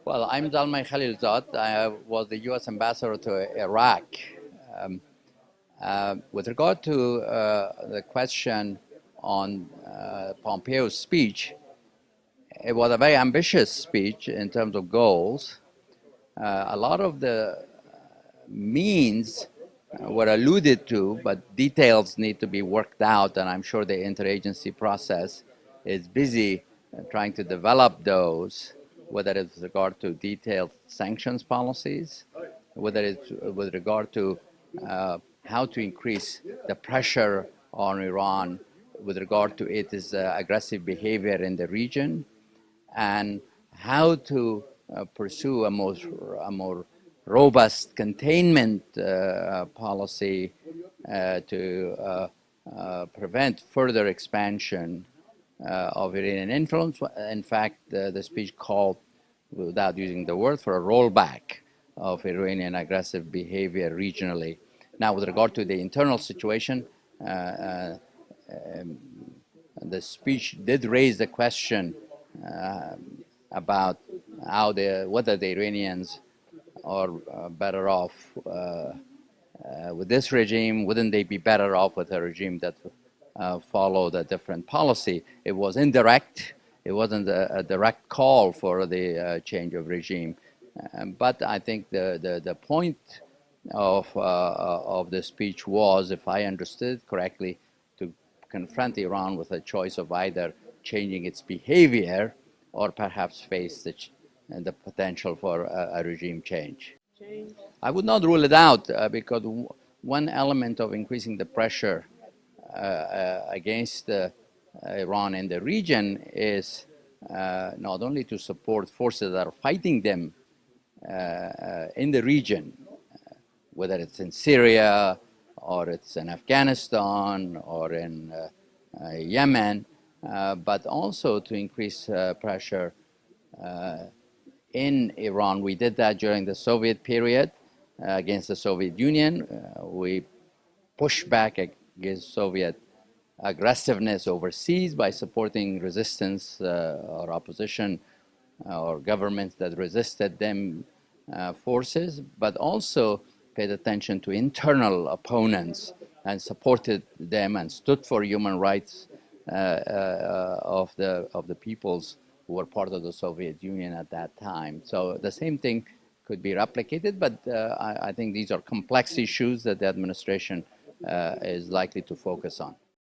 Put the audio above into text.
Well, I'm Zalmay Khalilzad. I was the U.S. ambassador to Iraq. With regard to the question on Pompeo's speech, it was a very ambitious speech in terms of goals. A lot of the means were alluded to, but details need to be worked out, and I'm sure the interagency process is busy trying to develop those, whether it's with regard to detailed sanctions policies, whether it's with regard to how to increase the pressure on Iran with regard to its aggressive behavior in the region, and how to pursue a more robust containment policy to prevent further expansion of Iranian influence. In fact, the speech called, without using the word, for a rollback of Iranian aggressive behavior regionally. Now, with regard to the internal situation, the speech did raise the question about whether the Iranians are better off with this regime. Wouldn't they be better off with a regime that followed a different policy? It was indirect. It wasn't a direct call for the change of regime. But I think the point of the speech was, if I understood correctly, to confront Iran with a choice of either changing its behavior or perhaps face the potential for a regime change. I would not rule it out because one element of increasing the pressure against Iran in the region is not only to support forces that are fighting them in the region, whether it's in Syria or it's in Afghanistan or in Yemen, but also to increase pressure in Iran. We did that during the Soviet period against the Soviet Union. We pushed back against Soviet aggressiveness overseas by supporting resistance or opposition or governments that resisted them forces, but also paid attention to internal opponents and supported them and stood for human rights of the peoples who were part of the Soviet Union at that time. So the same thing could be replicated, but I think these are complex issues that the administration is likely to focus on.